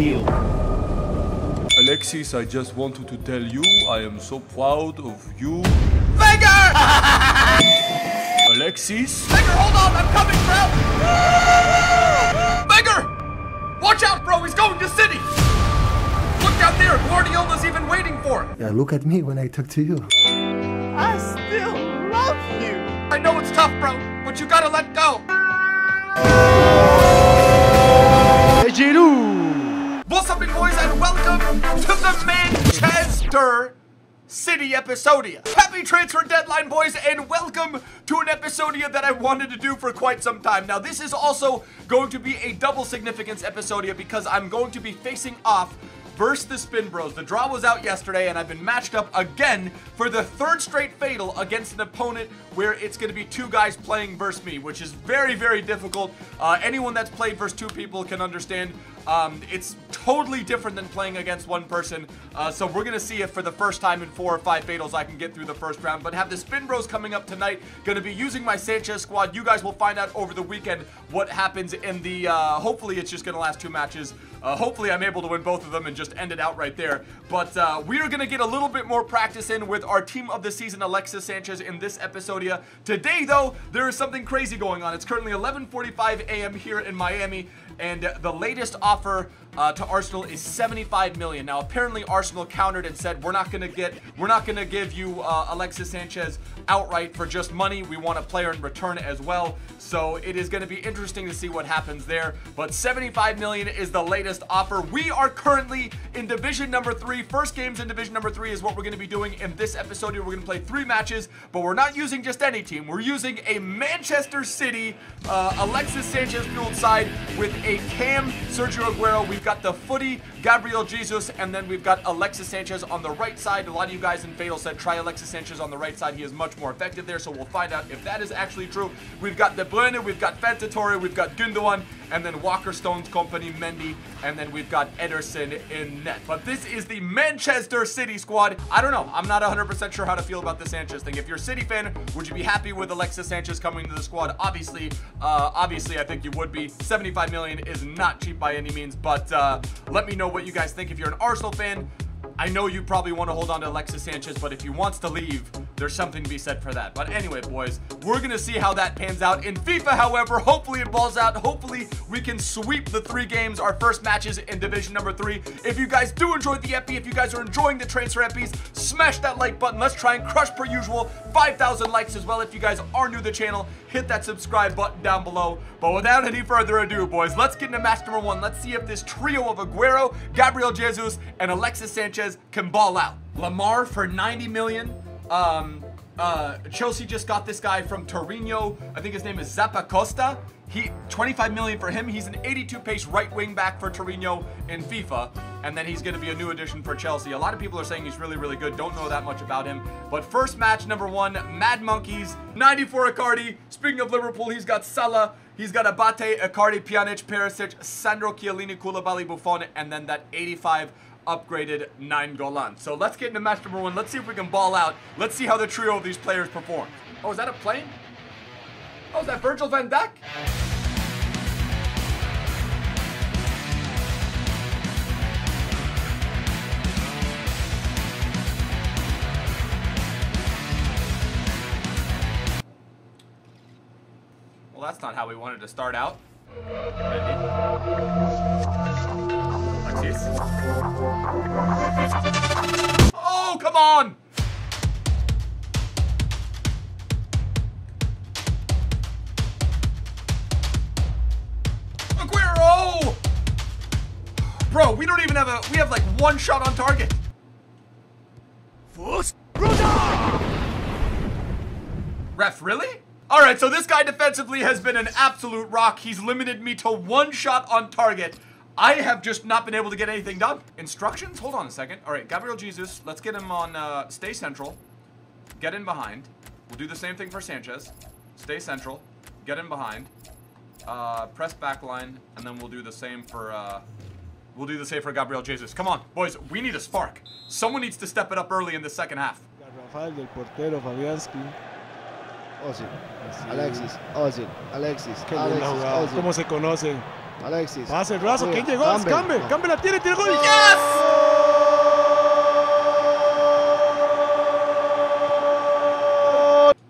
deal. Alexis, I just wanted to tell you I am so proud of you. Finger! Alexis? Finger, hold on, I'm coming, bro! Finger! Watch out, bro, he's going to City! Look out there, Guardiola's even waiting for him. Yeah, look at me when I talk to you. I still love you. I know it's tough, bro, but you gotta let go. What's up, big boys, and welcome to the Manchester City episodia. Happy transfer deadline, boys, and welcome to an episodia that I wanted to do for quite some time. Now, this is also going to be a double significance episodia because I'm going to be facing off versus the Spin Bros. The draw was out yesterday, and I've been matched up again for the third straight Fatal against an opponent where it's going to be two guys playing versus me, which is very, very difficult. Anyone that's played versus two people can understand. It's totally different than playing against one person. So we're going to see if for the first time in 4 or 5 Fatals I can get through the first round. But have the Spin Bros coming up tonight. Going to be using my Sanchez squad. You guys will find out over the weekend what happens in the, hopefully it's just going to last 2 matches. Hopefully I'm able to win both of them and just end it out right there. But we are going to get a little bit more practice in with our team of the season, Alexis Sanchez, in this episodia. Today, though, there is something crazy going on. It's currently 11:45 a.m. here in Miami, and the latest offer to Arsenal is 75 million. Now, apparently Arsenal countered and said, we're not gonna give you Alexis Sanchez outright for just money. We want a player in return as well. So it is going to be interesting to see what happens there. But 75 million is the latest offer. We are currently in Division number 3. First games in Division number 3 is what we're going to be doing in this episode. We're going to play 3 matches, but we're not using just any team. We're using a Manchester City Alexis Sanchez fueled side with a Cam, Sergio Aguero. We've got the footy, Gabriel Jesus, and then we've got Alexis Sanchez on the right side. A lot of you guys in Fatal said try Alexis Sanchez on the right side. He is much more effective there, so we'll find out if that is actually true. We've got De Bruyne, we've got Fantatore, we've got Gundogan, and then Walker, Stones Company, Mendy, and then we've got Ederson in net. But this is the Manchester City squad. I don't know. I'm not 100% sure how to feel about the Sanchez thing. If you're a City fan, would you be happy with Alexis Sanchez coming to the squad? Obviously, I think you would be. 75 million is not cheap by any means, but let me know what you guys think. If you're an Arsenal fan, I know you probably want to hold on to Alexis Sanchez, but if he wants to leave, there's something to be said for that. But anyway, boys, we're going to see how that pans out. In FIFA, however, hopefully it balls out. Hopefully we can sweep the 3 games, our first matches in Division number 3. If you guys do enjoy the epi, if you guys are enjoying the transfer epis, smash that like button. Let's try and crush, per usual, 5,000 likes as well. If you guys are new to the channel, hit that subscribe button down below. But without any further ado, boys, let's get into match number 1. Let's see if this trio of Aguero, Gabriel Jesus, and Alexis Sanchez can ball out. Lamar for 90 million. Chelsea just got this guy from Torino. I think his name is Zappacosta. 25 million for him. He's an 82 pace right wing back for Torino in FIFA. And then he's going to be a new addition for Chelsea. A lot of people are saying he's really, really good. Don't know that much about him. But first match, number 1, Mad Monkeys, 94 Icardi. Speaking of Liverpool, he's got Salah. He's got Abate, Icardi, Pjanic, Perisic, Sandro, Chiellini, Koulibaly, Buffon, and then that 85 upgraded 9 Golan. So let's get into match number 1. Let's see if we can ball out. Let's see how the trio of these players perform. Oh, is that a plane? Oh, is that Virgil van Dijk? Well, that's not how we wanted to start out. Alexis. Oh, come on! Aguero! Bro, we don't even have we have like 1 shot on target. Ref, really? Alright, so this guy defensively has been an absolute rock. He's limited me to 1 shot on target. I have just not been able to get anything done. Instructions? Hold on a second. Alright, Gabriel Jesus. Let's get him on stay central. Get in behind. We'll do the same thing for Sanchez. Stay central. Get in behind. Press back line. And then we'll do the same for Gabriel Jesus. Come on, boys. We need a spark. Someone needs to step it up early in the second half. Rafael del portero Fabianski. Ozil, Alexis, Ozil, Alexis, Qué linda jugada. ¿Cómo se conocen? Alexis. Pase el brazo. ¿Quién llegó? Campbell. Campbell la tiene el gol. Yes!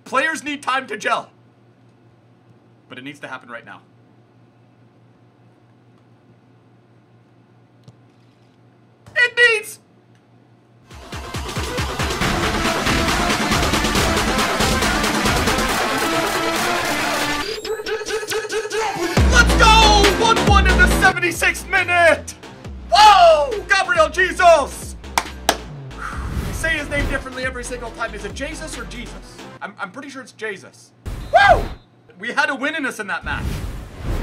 Players need time to gel. But it needs to happen right now. It needs... Let's go! 1-1 in the 76th minute! Whoa! Gabriel Jesus! Say his name differently every single time. Is it Jesus or Jesus? I'm pretty sure it's Jesus. Woo! We had a win in us in that match.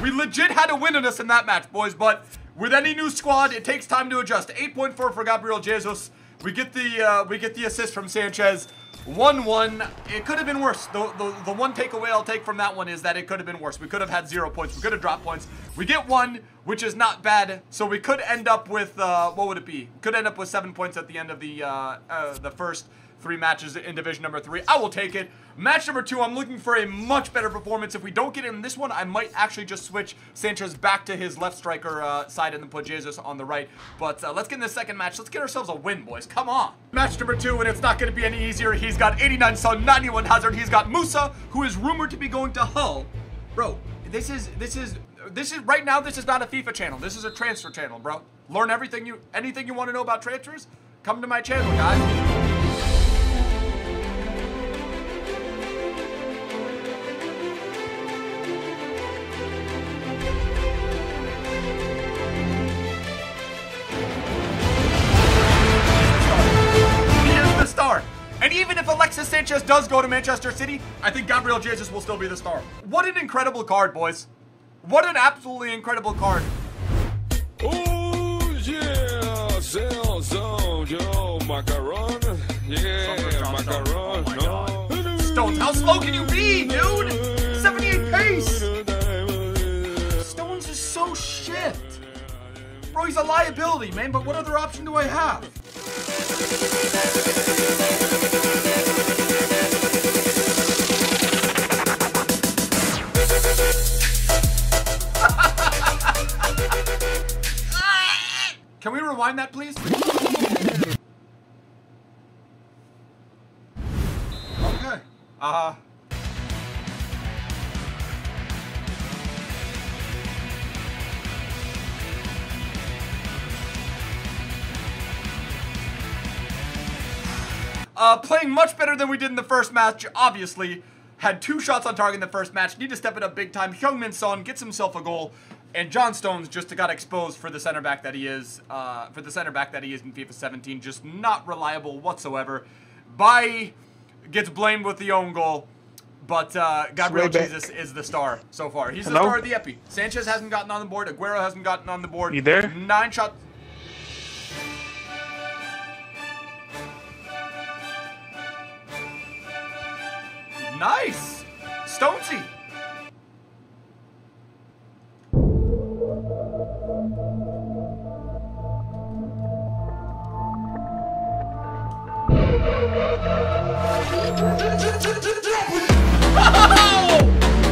We legit had a win in us in that match, boys, but with any new squad, it takes time to adjust. 8.4 for Gabriel Jesus. We get the assist from Sanchez. 1-1. It could have been worse. The one takeaway I'll take from that one is that it could have been worse. We could have had 0 points. We could have dropped points. We get 1, which is not bad. So we could end up with what would it be? Could end up with 7 points at the end of the first 3 matches in Division number 3. I will take it. Match number 2, I'm looking for a much better performance. If we don't get it in this one, I might actually just switch Sanchez back to his left striker side and then put Jesus on the right. But let's get in the second match. Let's get ourselves a win, boys. Come on. Match number 2, and it's not going to be any easier. He's got 89 Son, 91 Hazard. He's got Musa, who is rumored to be going to Hull. Bro, this is right now, this is not a FIFA channel. This is a transfer channel, bro. Learn anything you want to know about transfers, come to my channel, guys. And even if Alexis Sanchez does go to Manchester City, I think Gabriel Jesus will still be the star. What an incredible card, boys. What an absolutely incredible card. Oh, yeah. Yo, macaron. Yeah, macaron. Oh Stones, how slow can you be, dude? 78 pace. Stones is so shit. Bro, he's a liability, man, but what other option do I have? Can we rewind that, please? Okay. Playing much better than we did in the first match, obviously. Had 2 shots on target in the first match. Need to step it up big time. Heung-min Son gets himself a goal. And John Stones just got exposed for the center back that he is. In FIFA 17. Just not reliable whatsoever. Bai gets blamed with the own goal. But Gabriel Jesus is the star so far. He's the star of the Epi. Sanchez hasn't gotten on the board. Aguero hasn't gotten on the board. You there? 9 shots. Nice! Stonesy! Oh!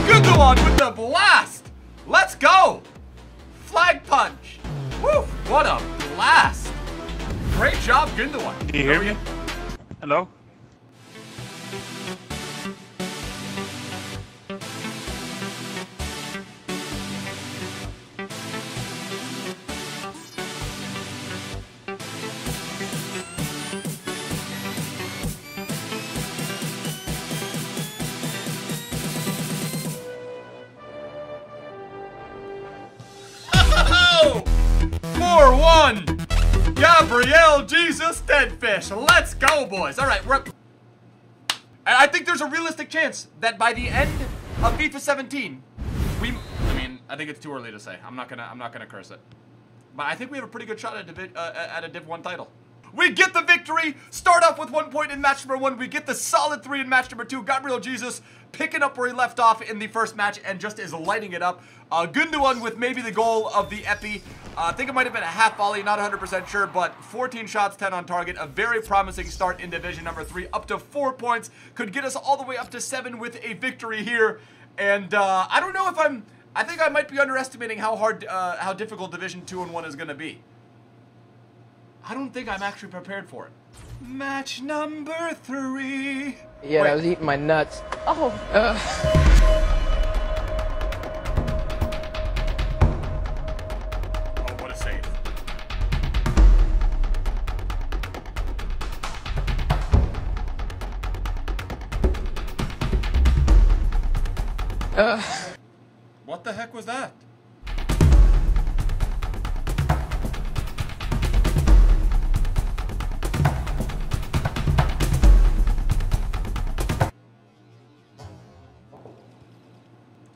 Good one with the blast! Let's go! Flag punch! Woo! What a blast! Great job, Gundogan. Can you hear me? Hello? Oh! 4-1! Gabriel Jesus Deadfish. Let's go, boys. All right, I think there's a realistic chance that by the end of FIFA 17, I think it's too early to say. I'm not gonna curse it, but I think we have a pretty good shot at a Div 1 title. We get the victory. Start off with 1 point in match number 1. We get the solid 3 in match number 2. Gabriel Jesus picking up where he left off in the first match and just is lighting it up. Gundogan with maybe the goal of the Epi. I think it might have been a half volley, not 100% sure, but 14 shots, 10 on target. A very promising start in Division number 3. Up to 4 points. Could get us all the way up to 7 with a victory here. And I don't know if I think I might be underestimating how difficult Division 2 and 1 is going to be. I don't think I'm actually prepared for it. Match number 3. Yeah, I was eating my nuts. Oh. Oh, what a save. What the heck was that?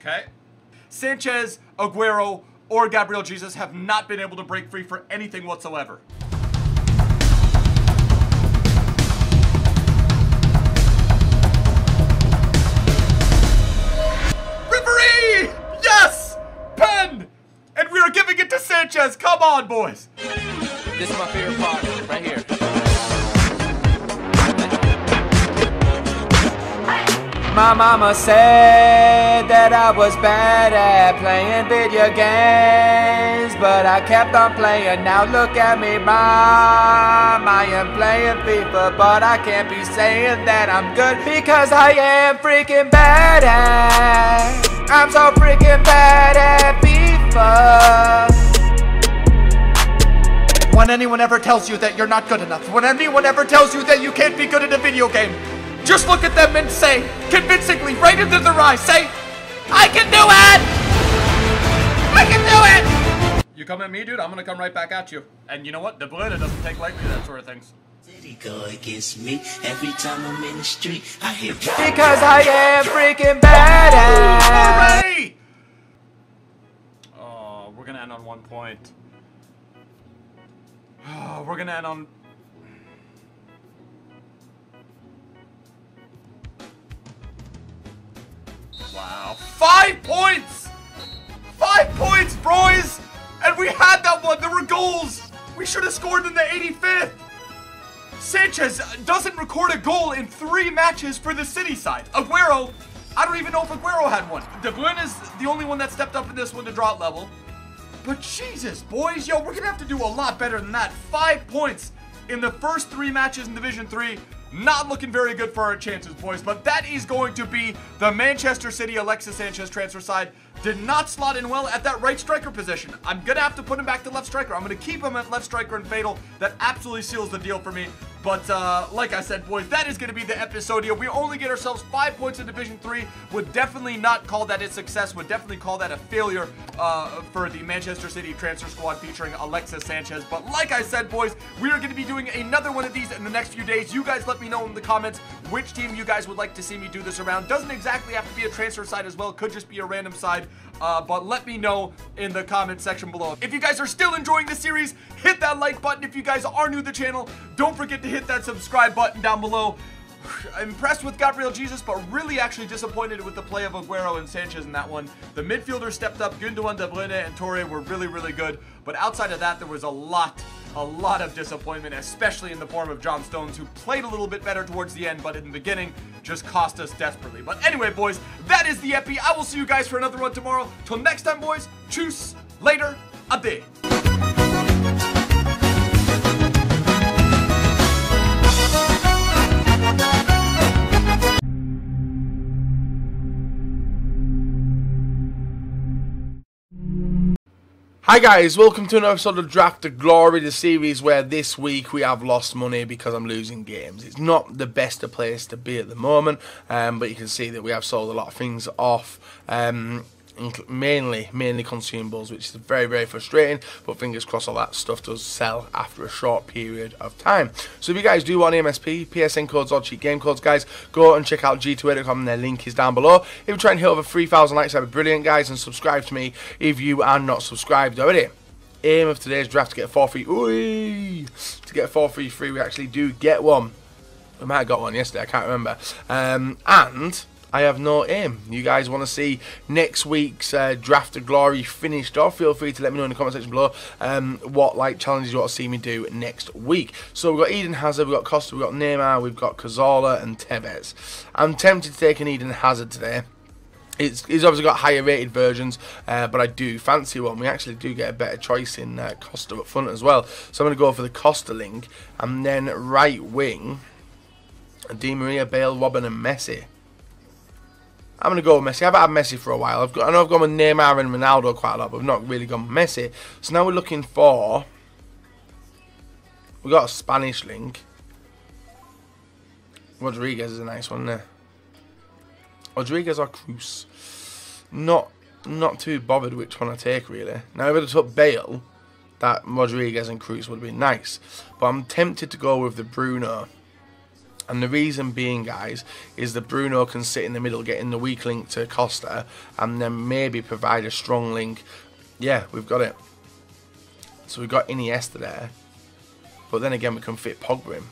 Okay. Sanchez, Aguero, or Gabriel Jesus have not been able to break free for anything whatsoever. Referee! Yes! Pen! And we are giving it to Sanchez. Come on, boys. This is my favorite part, right here. My mama said that I was bad at playing video games, but I kept on playing. Now look at me, Mom. I am playing FIFA, but I can't be saying that I'm good because I am freaking bad at. I'm so freaking bad at FIFA. When anyone ever tells you that you're not good enough, when anyone ever tells you that you can't be good at a video game, just look at them and say, convincingly, right into their eyes, say, I can do it! I can do it! You come at me, dude, I'm gonna come right back at you. And you know what? De Bruyne doesn't take lightly that sort of things. Go against me every time I'm in the street. I hear because I am freaking bad at. Hooray! Oh, we're gonna end on 1 point. Oh, we're gonna end on... Wow. 5 points! 5 points, boys! And we had that one. There were goals. We should have scored in the 85th. Sanchez doesn't record a goal in 3 matches for the City side. Aguero, I don't even know if Aguero had one. De Bruyne is the only one that stepped up in this one to draw it level. But Jesus, boys, yo, we're going to have to do a lot better than that. 5 points in the first 3 matches in Division 3. Not looking very good for our chances, boys. But that is going to be the Manchester City Alexis Sanchez transfer side. Did not slot in well at that right striker position. I'm going to have to put him back to left striker. I'm going to keep him at left striker and Fatal. That absolutely seals the deal for me. But like I said, boys, that is going to be the episode here. We only get ourselves 5 points in Division 3. Would definitely not call that a success. Would definitely call that a failure for the Manchester City transfer squad featuring Alexis Sanchez. But like I said, boys, we are going to be doing another one of these in the next few days. You guys let me know in the comments which team you guys would like to see me do this around. Doesn't exactly have to be a transfer side as well. Could just be a random side. But let me know in the comment section below. If you guys are still enjoying the series, hit that like button. If you guys are new to the channel, don't forget to hit that subscribe button down below. Impressed with Gabriel Jesus, but really actually disappointed with the play of Aguero and Sanchez in that one. The midfielders stepped up. Gundogan, De Bruyne, and Torre were really, really good. But outside of that, there was a lot of disappointment, especially in the form of John Stones, who played a little bit better towards the end, but in the beginning, just cost us desperately. But anyway, boys, that is the epi. I will see you guys for another one tomorrow. Till next time, boys, tschüss, later, ade. Hi guys, welcome to another episode of Draft to Glory, the series where this week we have lost money because I'm losing games. It's not the best place to be at the moment, but you can see that we have sold a lot of things off, mainly consumables, which is very, very frustrating, but fingers crossed all that stuff does sell after a short period of time. So if you guys do want MSP, PSN codes or cheat game codes, guys, go and check out g2a.com, their link is down below. If you're trying to hit over 3,000 likes, that'd be brilliant, guys, and subscribe to me if you are not subscribed already. Aim of today's draft to get 4 free, to get 4 free free, we actually do get one. We might have got one yesterday, I can't remember, and I have no aim. You guys want to see next week's Draft to Glory finished off? Feel free to let me know in the comment section below what challenges you want to see me do next week. So we've got Eden Hazard, we've got Costa, we've got Neymar, we've got Cazorla and Tevez. I'm tempted to take an Eden Hazard today. He's obviously got higher rated versions, but I do fancy one. We actually do get a better choice in Costa up front as well. So I'm going to go for the Costa link. And then right wing, Di Maria, Bale, Robin and Messi. I'm going to go with Messi. I've had Messi for a while. I know I've gone with Neymar and Ronaldo quite a lot, but I've not really gone with Messi. So now we're looking for... We've got a Spanish link. Rodriguez is a nice one there. Rodriguez or Cruz. Not too bothered which one I take, really. Now, if I took Bale, that Rodriguez and Cruz would have been nice. But I'm tempted to go with the Bruno. And the reason being, guys, is that Bruno can sit in the middle, getting the weak link to Costa, and then maybe provide a strong link. Yeah, we've got it. So we've got Iniesta there. But then again, we can fit Pogba in.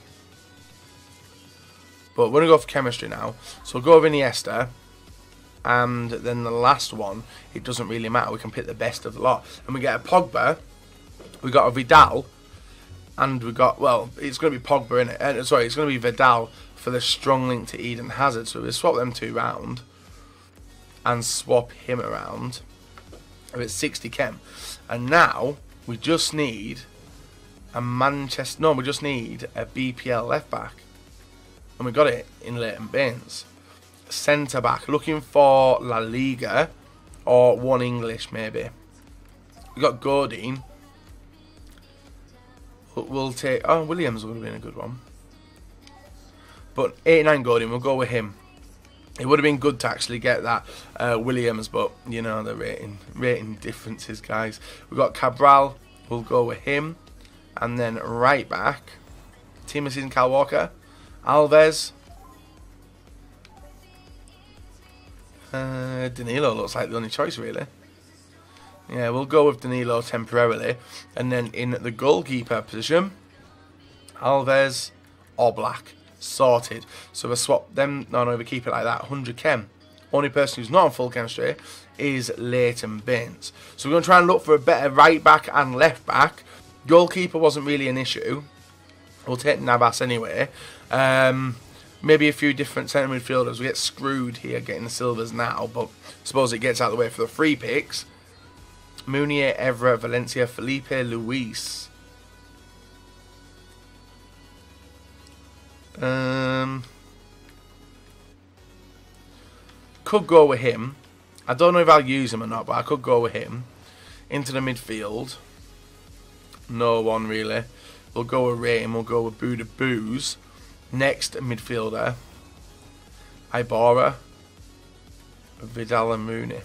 But we're going to go for chemistry now. So we'll go with Iniesta. And then the last one, it doesn't really matter. We can pick the best of the lot. And we get a Pogba. We got a Vidal. And we got, well, it's going to be Pogba, innit? Sorry, it's going to be Vidal for the strong link to Eden Hazard. So we'll swap them two round. And swap him around. It's 60 chem. And now, we just need a Manchester... No, we just need a BPL left back. And we got it in Leighton Baines. Centre back. Looking for La Liga. Or one English, maybe. We got Godin. We'll take... Oh, Williams would have been a good one. But 89 Godin, we'll go with him. It would have been good to actually get that Williams. But, you know, the rating differences, guys. We got Cabral. We'll go with him. And then right back. Team of season, Kyle Walker. Alves. Danilo looks like the only choice, really. Yeah, we'll go with Danilo temporarily. And then in the goalkeeper position, Alves or Black. Sorted. So we'll swap them. No, we keep it like that. 100 chem. Only person who's not on full chemistry is Leighton Baines. So we're going to try and look for a better right back and left back. Goalkeeper wasn't really an issue. We'll take Navas anyway. Maybe a few different centre midfielders. We get screwed here getting the silvers now, but I suppose it gets out of the way for the free picks. Munier, Evra, Valencia, Felipe, Luis. Could go with him. I don't know if I'll use him or not, but I could go with him. Into the midfield. No one really. We'll go with Rain. We'll go with Buda Booze. Next midfielder. Ibarra. Vidal and Rooney.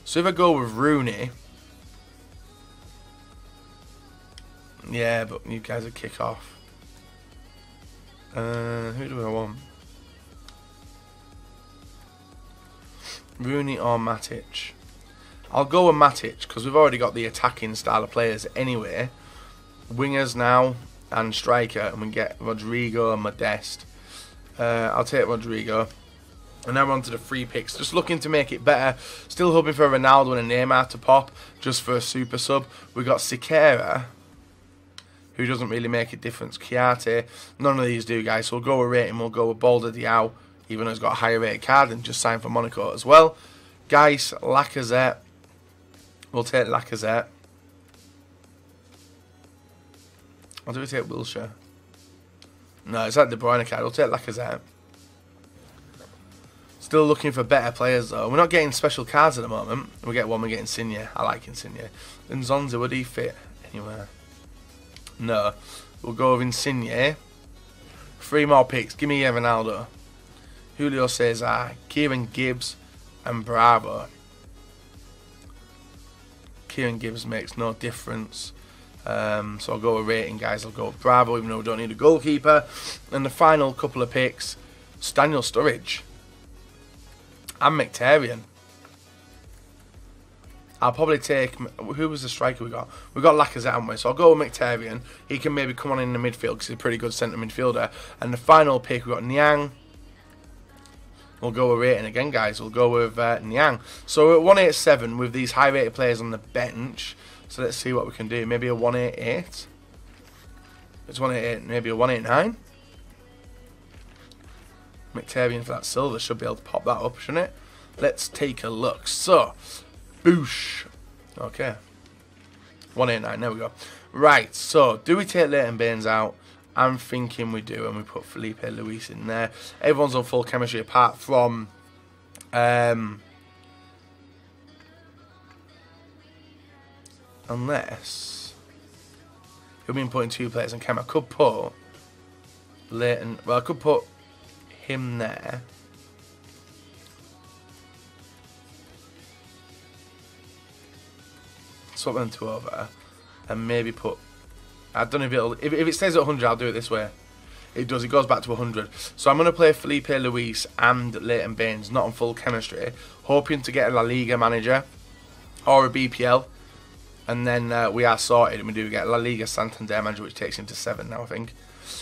So if I go with Rooney. Yeah, but you guys are kick off. Who do I want? Rooney or Matic? I'll go with Matic because we've already got the attacking style of players anyway. Wingers now and striker, and we get Rodrigo and Modeste. I'll take Rodrigo. And now we're on to the free picks. Just looking to make it better. Still hoping for Ronaldo and a Neymar to pop just for a super sub. We got Siqueira, who doesn't really make a difference. Chiarte. None of these do, guys. So we'll go with rating. We'll go with Balder Diao, even though he's got a higher rated card and just signed for Monaco as well. Guys, Lacazette. We'll take Lacazette. Or do we take Wilshere? No, it's like De Bruyne card. We'll take Lacazette. Still looking for better players though. We're not getting special cards at the moment. We get one, we get Insigne. I like Insigne. Then Zonzi, would he fit anywhere? No. We'll go with Insigne. 3 more picks. Give me Ronaldo. Julio Cesar, Kieran Gibbs, and Bravo. Kieran Gibbs makes no difference. So I'll go with rating, guys. I'll go with Bravo, even though we don't need a goalkeeper. And the final couple of picks, Daniel Sturridge and Mkhitaryan. I'll probably take... Who was the striker we got? We got Lacazette, haven't we? So I'll go with Mkhitaryan. He can maybe come on in the midfield because he's a pretty good centre midfielder. And the final pick, we got Niang. We'll go with rating again, guys. We'll go with Niang. So we're at 187 with these high rated players on the bench. So let's see what we can do. Maybe a 188. It's 188. Maybe a 189. Mkhitaryan for that silver should be able to pop that up, shouldn't it? let's take a look. So, boosh. Okay. 189, there we go. Right, so, do we take Leighton Baines out? I'm thinking we do, and we put Felipe Luis in there. Everyone's on full chemistry apart from... unless... We've been putting 2 players on cam. I could put Leighton... Well, I could put him there. Swap them 2 over. And maybe put... I don't know if it'll... If it stays at 100, I'll do it this way. It does. It goes back to 100. So I'm going to play Felipe Luis and Leighton Baines, not on full chemistry, hoping to get a La Liga manager or a BPL. And then we are sorted, and we do get La Liga Santander manager, which takes him to 7 now, I think.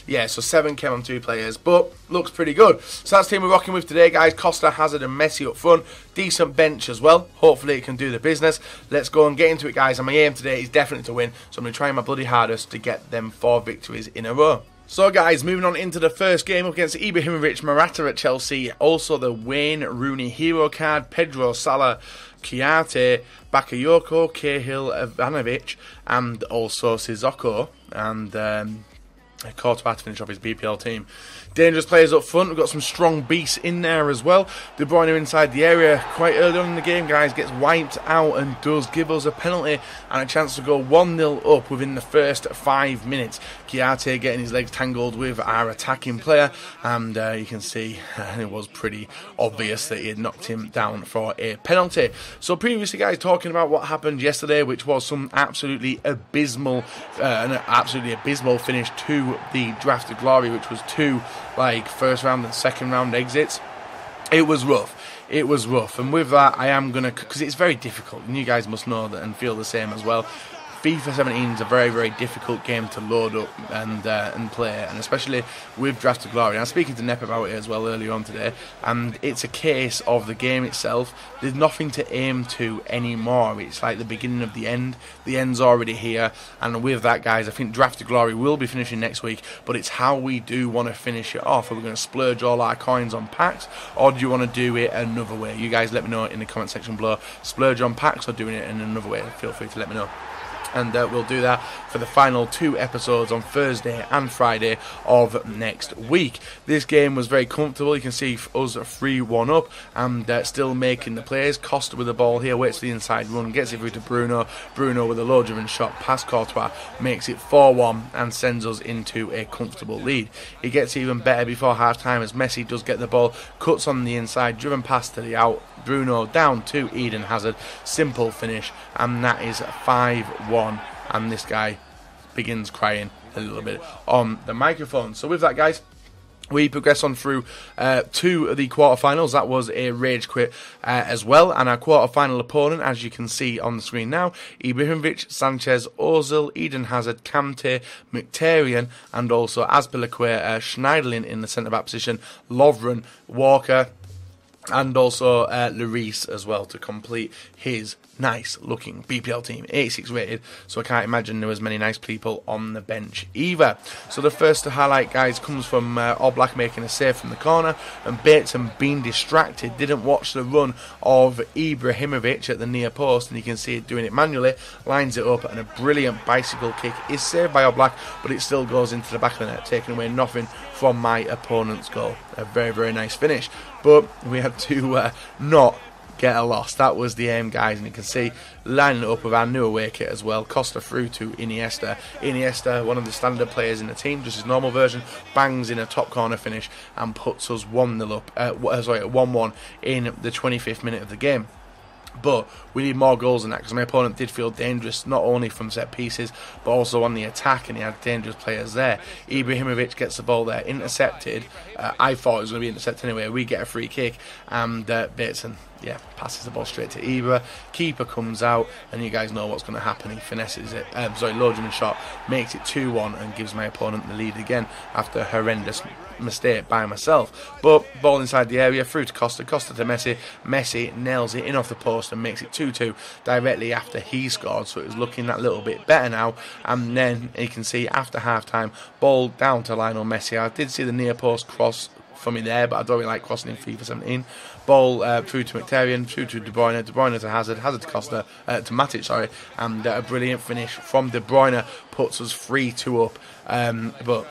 Yeah, so 7 came on 2 players, but looks pretty good. So that's the team we're rocking with today, guys. Costa, Hazard and Messi up front. Decent bench as well. Hopefully it can do the business. Let's go and get into it, guys. And my aim today is definitely to win, so I'm going to try my bloody hardest to get them 4 victories in a row. So, guys, moving on into the first game up against Ibrahimovic, Morata at Chelsea. Also the Wayne Rooney hero card, Pedro Salah, Kiarte, Bakayoko, Cahill, Ivanovic, and also Sissoko, and Courtois to finish off his BPL team. Dangerous players up front. We've got some strong beasts in there as well. De Bruyne inside the area quite early on in the game, guys, gets wiped out and does give us a penalty and a chance to go 1-0 up within the first 5 minutes. Kiarte getting his legs tangled with our attacking player, and you can see it was pretty obvious that he had knocked him down for a penalty. So previously, guys, talking about what happened yesterday, which was some absolutely abysmal finish to the Draft of Glory, which was 2 first round and second round exits. It was rough. It was rough, and with that, I am gonna, because it's very difficult, and you guys must know that and feel the same as well. FIFA 17 is a very, very difficult game to load up and play, and especially with Draft of Glory. And I was speaking to Nep about it as well earlier on today, and it's a case of the game itself. There's nothing to aim to anymore. It's like the beginning of the end. The end's already here, and with that, guys, I think Draft of Glory will be finishing next week, but it's how we do want to finish it off. Are we going to splurge all our coins on packs, or do you want to do it another way? You guys let me know in the comment section below. Splurge on packs or doing it in another way? Feel free to let me know. And we'll do that for the final 2 episodes on Thursday and Friday of next week. This game was very comfortable. You can see us 3-1 up and still making the plays. Costa with the ball here, waits for the inside run, gets it through to Bruno. Bruno with a low-driven shot past Courtois, makes it 4-1 and sends us into a comfortable lead. It gets even better before half-time as Messi does get the ball, cuts on the inside, driven past to the out. Bruno down to Eden Hazard. Simple finish, and that is 5-1. And this guy begins crying a little bit on the microphone. So with that, guys, we progress on through to the quarterfinals. That was a rage quit as well. And our quarterfinal opponent, as you can see on the screen now, Ibrahimovic, Sanchez, Ozil, Eden Hazard, Kante, Mkhitaryan, and also Azpilicueta, Schneiderlin in the centre-back position, Lovren, Walker, and also Lloris as well to complete his nice looking BPL team. 86 rated, so I can't imagine there was many nice people on the bench either. So the first to highlight, guys, comes from Oblak making a save from the corner, and Bateson being distracted, didn't watch the run of Ibrahimovic at the near post, and you can see it doing it manually, lines it up, and a brilliant bicycle kick is saved by Oblak, but it still goes into the back of the net, taking away nothing from my opponent's goal. A very, very nice finish, but we had to not get a loss. That was the aim, guys, and you can see lining it up with our new away kit as well. Costa through to Iniesta. Iniesta, one of the standard players in the team, just his normal version, bangs in a top corner finish and puts us 1-0 up. 1-1 in the 25th minute of the game. But we need more goals than that, because my opponent did feel dangerous, not only from set pieces, but also on the attack, and he had dangerous players there. Ibrahimovic gets the ball there, intercepted. I thought it was going to be intercepted anyway. We get a free kick, and Bateson, passes the ball straight to Ibra. Keeper comes out, and you guys know what's going to happen. He finesses it, low-driven shot, makes it 2-1, and gives my opponent the lead again after a horrendous mistake by myself. But ball inside the area, through to Costa, Costa to Messi. Messi nails it in off the post and makes it 2-2 directly after he scored, so it was looking that little bit better now. And then you can see after half time, ball down to Lionel Messi. I did see the near post cross for me there, but I don't really like crossing in FIFA 17. Ball through to Mkhitaryan, through to De Bruyne to Hazard, Hazard to Costa, to Matic, sorry, and a brilliant finish from De Bruyne puts us 3-2 up. But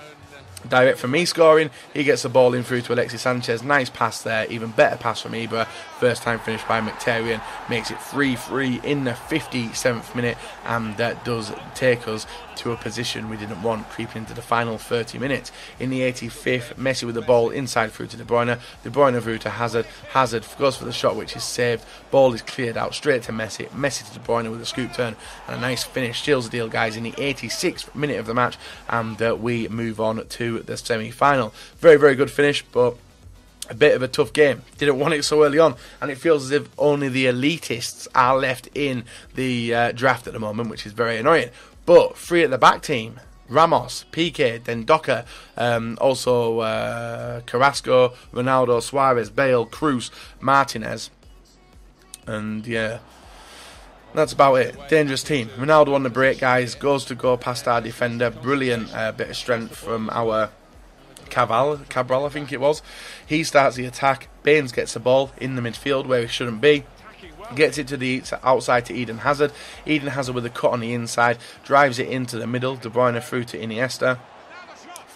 direct from me scoring, he gets the ball in through to Alexis Sanchez. Nice pass there, even better pass from Ibra. First time finish by Mkhitaryan, makes it 3-3 in the 57th minute, and that does take us to a position we didn't want, creeping into the final 30 minutes. In the 85th, Messi with the ball inside through to De Bruyne through to Hazard. Hazard goes for the shot, which is saved. Ball is cleared out straight to Messi. Messi to De Bruyne with a scoop turn and a nice finish. Seals the deal, guys, in the 86th minute of the match, and we move on to the semi-final. Very, very good finish, but a bit of a tough game. Didn't want it so early on, and it feels as if only the elitists are left in the draft at the moment, which is very annoying. But three at the back team: Ramos, Piqué, then Docker, also Carrasco, Ronaldo, Suarez, Bale, Cruz, Martinez, and yeah, that's about it. Dangerous team. Ronaldo on the break, guys, goes to go past our defender. Brilliant bit of strength from our Cabral, I think it was. He starts the attack. Baines gets the ball in the midfield where he shouldn't be. Gets it to the outside to Eden Hazard. Eden Hazard with a cut on the inside. Drives it into the middle. De Bruyne through to Iniesta.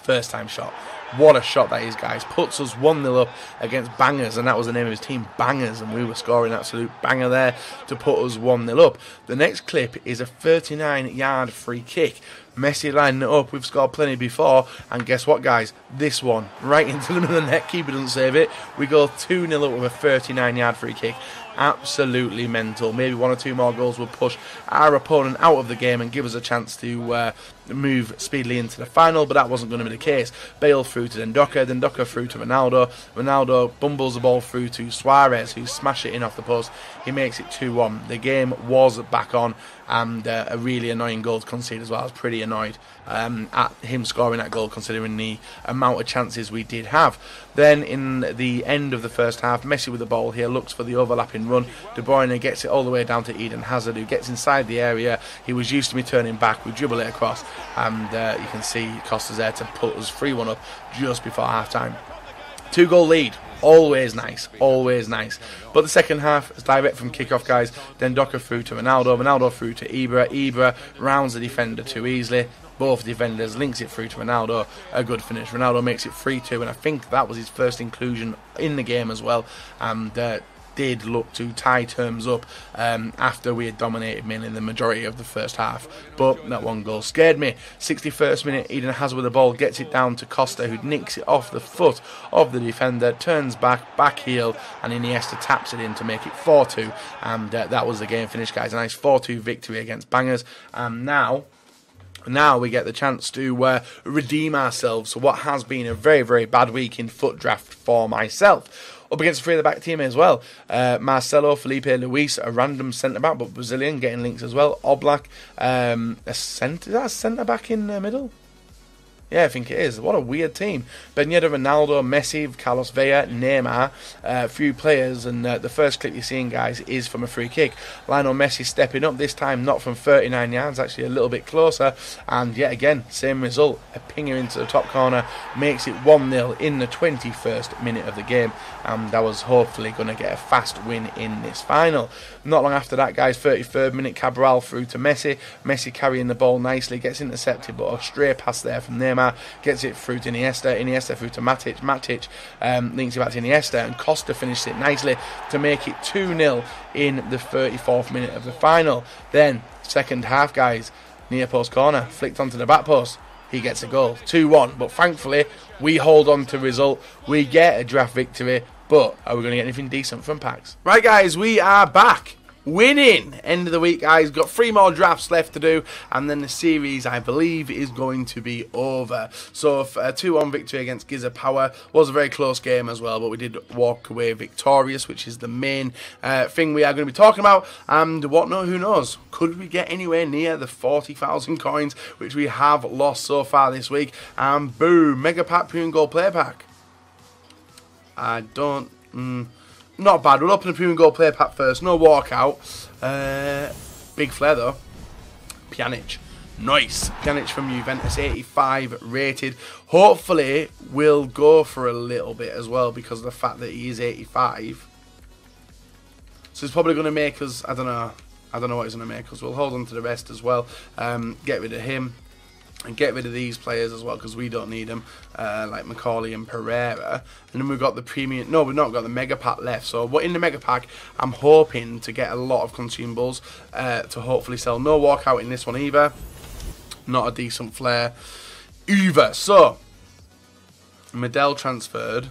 First time shot. What a shot that is, guys. Puts us 1-0 up against Bangers, and that was the name of his team, Bangers, and we were scoring an absolute banger there to put us 1-0 up. The next clip is a 39-yard free kick. Messi lining it up. We've scored plenty before, and guess what, guys? This one, right into the middle of the net. Keeper doesn't save it. We go 2-0 up with a 39-yard free kick. Absolutely mental. Maybe one or two more goals will push our opponent out of the game and give us a chance to move speedily into the final, but that wasn't going to be the case. Bale through to Docker through to Ronaldo bumbles the ball through to Suarez, who smashed it in off the post. He makes it 2-1. The game was back on, and a really annoying goal conceded as well. I was pretty annoyed at him scoring that goal, considering the amount of chances we did have. Then in the end of the first half, Messi with the ball here looks for the overlapping run. De Bruyne gets it all the way down to Eden Hazard, who gets inside the area. He was used to me turning back. We dribble it across, and you can see Costa's there to put us 3-1 up just before half time. 2-goal lead. Always nice, always nice. But the second half is direct from kickoff, guys. Then Docker through to Ronaldo through to Ibra rounds the defender too easily. Both defenders, links it through to Ronaldo. A good finish. Ronaldo makes it 3-2, and I think that was his first inclusion in the game as well. And did look to tie terms up after we had dominated mainly the majority of the first half. But that one goal scared me. 61st minute, Eden Hazard with the ball, gets it down to Costa, who nicks it off the foot of the defender, turns back heel, and Iniesta taps it in to make it 4-2. And that was the game finish, guys. A nice 4-2 victory against Bangers. And now we get the chance to redeem ourselves for what has been a very, very bad week in foot draft for myself. Up against a three at the back team as well. Marcelo, Felipe Luis, a random centre-back, but Brazilian, getting links as well. Oblak, is that a centre-back in the middle? Yeah, I think it is. What a weird team. Ben Yedder, Ronaldo, Messi, Carlos Vela, Neymar, a few players, and the first clip you're seeing, guys, is from a free kick. Lionel Messi stepping up, this time not from 39 yards, actually a little bit closer, and yet again, same result. A pinger into the top corner, makes it 1-0 in the 21st minute of the game, and I was hopefully going to get a fast win in this final. Not long after that, guys, 33rd minute, Cabral through to Messi. Messi carrying the ball nicely, gets intercepted, but a stray pass there from Neymar. Gets it through to Iniesta through to Matic. Matic links it back to Iniesta, and Costa finishes it nicely to make it 2-0 in the 34th minute of the final. Then, second half, guys, near post corner, flicked onto the back post. He gets a goal, 2-1, but thankfully we hold on to result. We get a draft victory, but are we going to get anything decent from packs? Right, guys, we are back. Winning end of the week, guys. Got 3 more drafts left to do, and then the series, I believe, is going to be over. So a 2-1 victory against Giza Power was a very close game as well, but we did walk away victorious, which is the main thing we are going to be talking about. And who knows, could we get anywhere near the 40,000 coins, which we have lost so far this week? And boom, Mega Pack Premium Gold Player Pack. Not bad. We'll open the Premium Gold Player Pack first. No walkout. Big flare though. Pjanic. Nice. Pjanic from Juventus, 85 rated. Hopefully, will go for a little bit as well because of the fact that he is 85. So it's probably going to make us, I don't know what he's going to make us. We'll hold on to the rest as well. Get rid of him. And get rid of these players as well because we don't need them, like Macaulay and Pereira. And then we've got the premium. No, we've not got the mega pack left. So what in the mega pack, I'm hoping to get a lot of consumables to hopefully sell. No walkout in this one either. Not a decent flare either. So Medell transferred.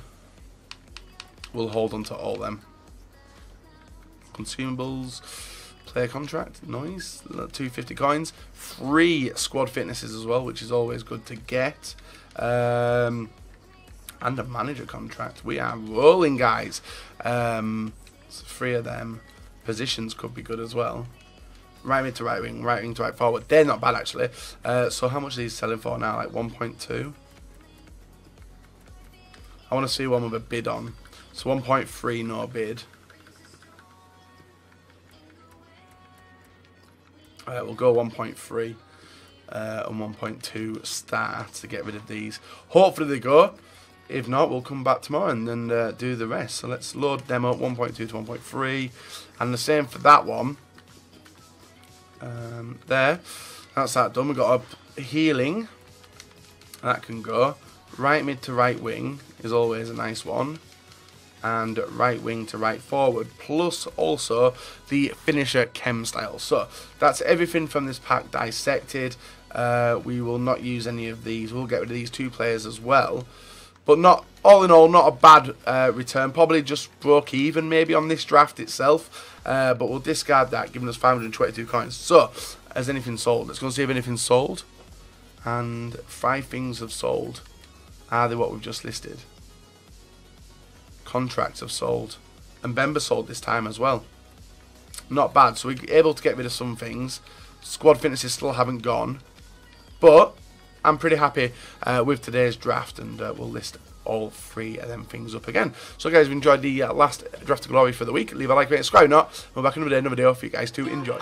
We'll hold on to all them. Consumables. Player contract, nice. 250 coins. 3 squad fitnesses as well, which is always good to get. And a manager contract. We are rolling, guys. So 3 of them. Positions could be good as well. Right mid to right wing to right forward. They're not bad, actually. So how much are these selling for now? Like 1.2? I want to see one with a bid on. So 1.3, no bid. We'll go 1.3 and 1.2 start to get rid of these. Hopefully they go. If not, we'll come back tomorrow and then do the rest. So let's load them up, 1.2 to 1.3. And the same for that one. There. That's that done. We've got a healing. That can go. Right mid to right wing is always a nice one. And right wing to right forward, plus also the finisher chem style. So that's everything from this pack dissected. We will not use any of these. We'll get rid of these 2 players as well. But not, all in all, not a bad return. Probably just broke even maybe on this draft itself. But we'll discard that, giving us 522 coins. So, has anything sold? Let's go and see if anything's sold. And 5 things have sold. Are they what we've just listed? Contracts have sold, and Bemba sold this time as well. Not bad. So we're able to get rid of some things. Squad fitnesses still haven't gone, but I'm pretty happy with today's draft, and we'll list all 3 of them things up again. So guys, if you enjoyed the last draft of glory for the week, leave a like, rate, subscribe. Not, we're back another video for you guys to enjoy.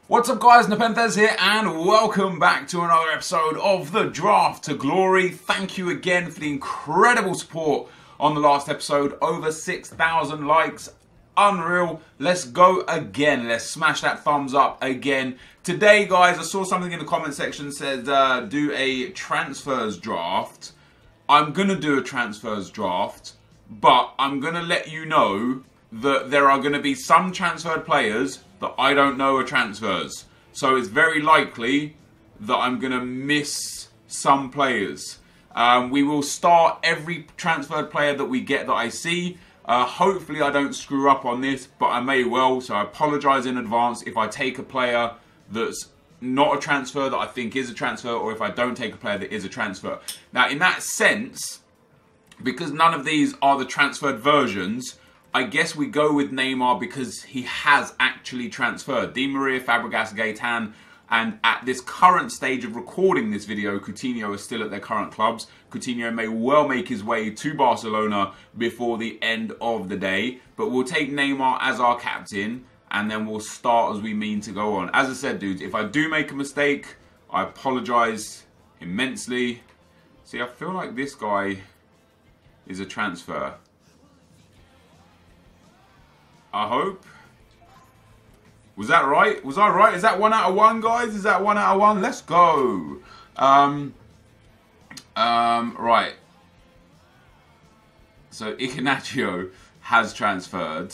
What's up guys, Nepenthes here and welcome back to another episode of the Draft to Glory. Thank you again for the incredible support on the last episode. Over 6,000 likes, unreal. Let's go again, let's smash that thumbs up again. Today guys, I saw something in the comment section that said do a transfers draft. I'm gonna do a transfers draft, but I'm gonna let you know that there are gonna be some transferred players that I don't know are transfers. So it's very likely that I'm going to miss some players. We will start every transferred player that we get that I see. Hopefully I don't screw up on this, but I may well. So I apologise in advance if I take a player that's not a transfer that I think is a transfer, or if I don't take a player that is a transfer. Now in that sense, because none of these are the transferred versions, I guess we go with Neymar because he has actually transferred. Di Maria, Fabregas, Gaetan, and at this current stage of recording this video, Coutinho is still at their current clubs. Coutinho may well make his way to Barcelona before the end of the day. But we'll take Neymar as our captain, and then we'll start as we mean to go on. As I said, dudes, if I do make a mistake, I apologise immensely. See, I feel like this guy is a transfer. I hope. Was that right? Was I right? Is that 1 out of 1, guys? Is that 1 out of 1? Let's go. Right. So Iheanacho has transferred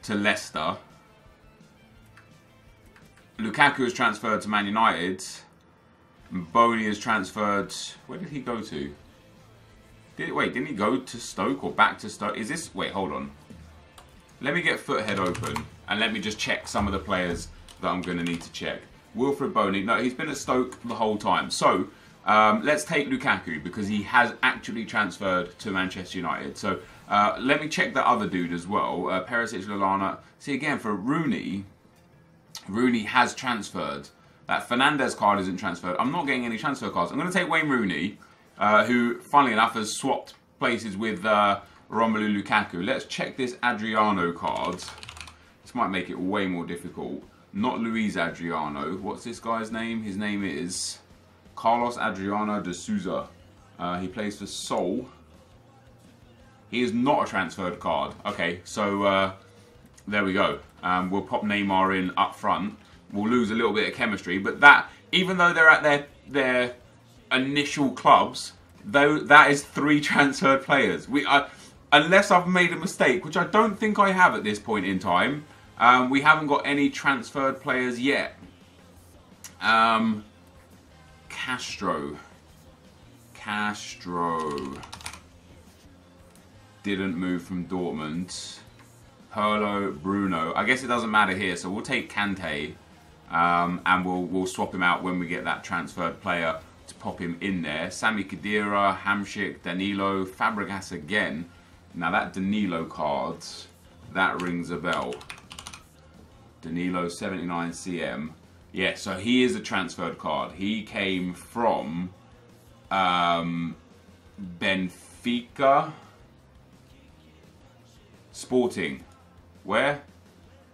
to Leicester. Lukaku has transferred to Man United. Mboni has transferred. Where did he go to? Wait, didn't he go to Stoke or back to Stoke? Is this? Wait, hold on. Let me get Foothead open and let me just check some of the players that I'm going to need to check. Wilfred Boney. No, he's been at Stoke the whole time. So, Let's take Lukaku because he has actually transferred to Manchester United. So let me check the other dude as well. Perisic, Lallana. See, again, for Rooney has transferred. That Fernandes card isn't transferred. I'm not getting any transfer cards. I'm going to take Wayne Rooney, who, funnily enough, has swapped places with Romelu Lukaku. Let's check this Adriano card. This might make it way more difficult. Not Luis Adriano. What's this guy's name? His name is Carlos Adriano de Souza. He plays for Seoul. He is not a transferred card. Okay, so there we go. We'll pop Neymar in up front. We'll lose a little bit of chemistry, but that, even though they're at their initial clubs, though, that is 3 transferred players. Unless I've made a mistake, which I don't think I have at this point in time, we haven't got any transferred players yet. Castro didn't move from Dortmund. Pirlo, Bruno. I guess it doesn't matter here, so we'll take Kante, and we'll swap him out when we get that transferred player to pop him in there. Sami Khedira, Hamsik, Danilo, Fabregas again. Now that Danilo card, that rings a bell. Danilo 79 CM. Yeah, so he is a transferred card. He came from Benfica. Sporting. Where?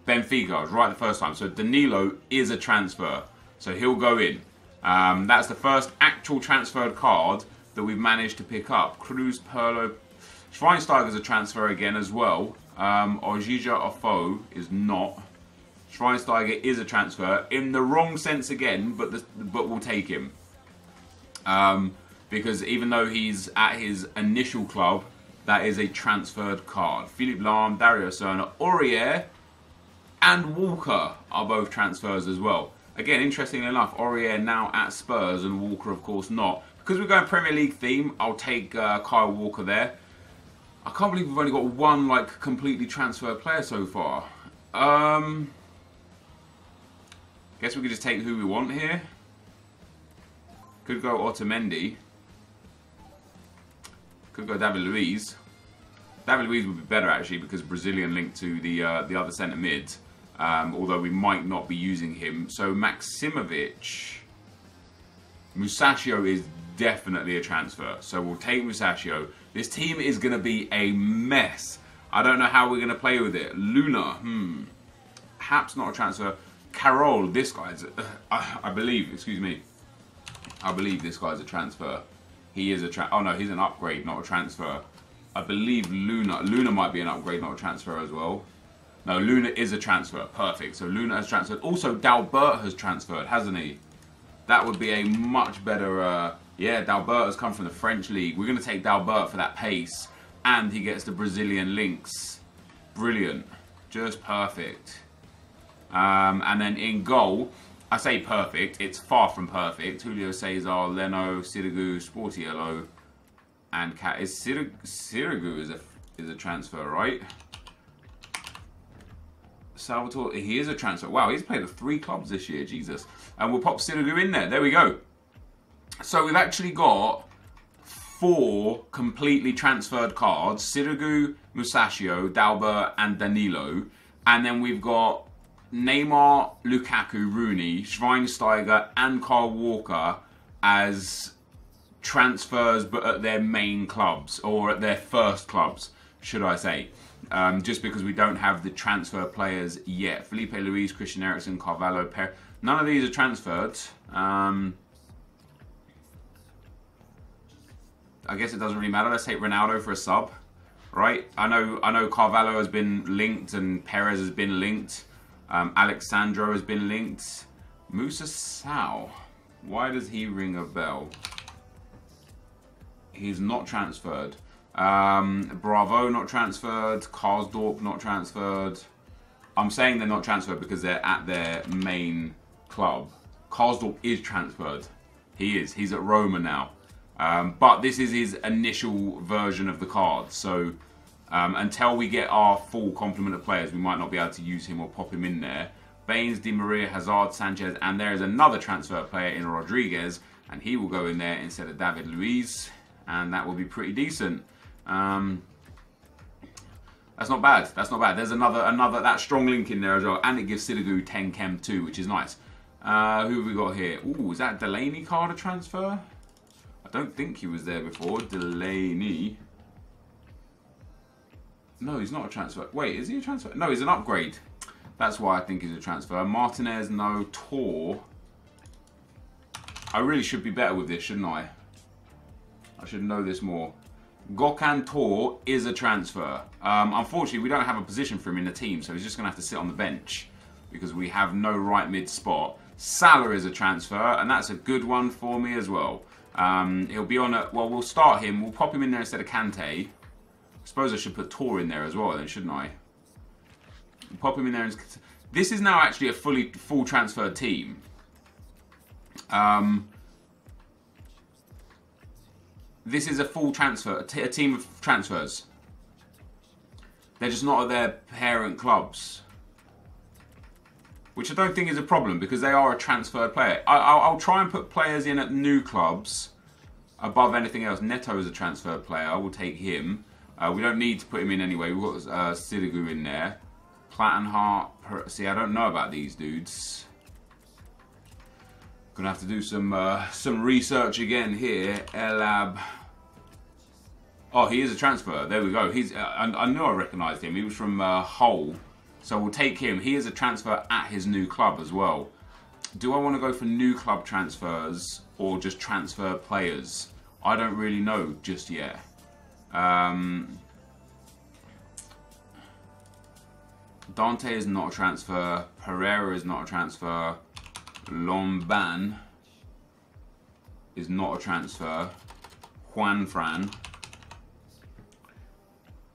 Benfica. I was right the first time. So Danilo is a transfer. So he'll go in. That's the first actual transferred card that we've managed to pick up. Cruz, Pirlo. Schweinsteiger's a transfer again as well. Ojija Ofo is not. Schweinsteiger is a transfer in the wrong sense again, but we'll take him. Because even though he's at his initial club, that is a transferred card. Philippe Lahm, Dario Serna, Aurier, and Walker are both transfers as well. Again, interestingly enough, Aurier now at Spurs and Walker, of course, not. Because we're going Premier League theme, I'll take Kyle Walker there. I can't believe we've only got one like completely transferred player so far. Guess we could just take who we want here. Could go Otamendi. Could go David Luiz. David Luiz would be better actually because Brazilian linked to the other centre mid. Although we might not be using him. So Maximovic. Musacchio is definitely a transfer. So we'll take Musacchio. This team is going to be a mess. I don't know how we're going to play with it. Luna. Perhaps not a transfer. Carroll, this guy's, I believe, excuse me. I believe this guy's a transfer. He is a oh no, he's an upgrade, not a transfer. I believe Luna might be an upgrade, not a transfer as well. No, Luna is a transfer. Perfect. So Luna has transferred. Also, Dalbert has transferred, hasn't he? That would be a much better, yeah, Dalbert has come from the French league. We're going to take Dalbert for that pace. And he gets the Brazilian links. Brilliant. Just perfect. And then in goal, I say perfect, it's far from perfect. Julio Cesar, Leno, Sirigu, Sportiello, and Cat. Is Sirigu is a transfer, right? Salvatore, he is a transfer. Wow, he's played for 3 clubs this year, Jesus. And we'll pop Sirigu in there. There we go. So we've actually got 4 completely transferred cards. Sirigu, Musacchio, Dalbert, and Danilo. And then we've got Neymar, Lukaku, Rooney, Schweinsteiger, and Kyle Walker as transfers, but at their main clubs, or at their first clubs, should I say. Just because we don't have the transfer players yet. Felipe Luis, Christian Eriksen, Carvalho, Per. None of these are transferred. I guess it doesn't really matter. Let's take Ronaldo for a sub, right? I know Carvalho has been linked and Perez has been linked. Alexandro has been linked. Musa Sao. Why does he ring a bell? He's not transferred. Bravo not transferred. Karsdorp not transferred. I'm saying they're not transferred because they're at their main club. Karsdorp is transferred. He is. He's at Roma now. But this is his initial version of the card. So until we get our full complement of players, we might not be able to use him or pop him in there. Baines, Di Maria, Hazard, Sanchez, and there is another transfer player in Rodriguez. and he will go in there instead of David Luiz, and that will be pretty decent. That's not bad. That's not bad. There's another that strong link in there as well, and it gives Sidigu 10 chem too, which is nice. Who have we got here? Ooh, is that Delaney card a transfer? I don't think he was there before. Delaney. No, he's not a transfer. Wait, is he a transfer? No, he's an upgrade. That's why I think he's a transfer. Martinez, no. Tor. I really should be better with this, shouldn't I? I should know this more. Gökhan Tor is a transfer. Unfortunately, we don't have a position for him in the team, so he's just going to have to sit on the bench because we have no right mid spot. Salah is a transfer, and that's a good one for me as well. He'll be on a... Well, we'll start him. We'll pop him in there instead of Kante. I suppose I should put Tor in there as well then, shouldn't I? We'll pop him in there. This is now actually a full transfer team. This is a full transfer, a team of transfers. They're just not at their parent clubs. Which I don't think is a problem because they are a transferred player. I'll try and put players in at new clubs above anything else. Neto is a transferred player. We'll take him. We don't need to put him in anyway. We've got Sidigu in there. Plattenhart. See, I don't know about these dudes. Gonna have to do some research again here. Elab. Oh, he is a transfer. There we go. I knew I recognised him. He was from Hull. So we'll take him. He is a transfer at his new club as well. Do I want to go for new club transfers or just transfer players? I don't really know just yet. Dante is not a transfer. Pereira is not a transfer. Lomban is not a transfer. Juanfran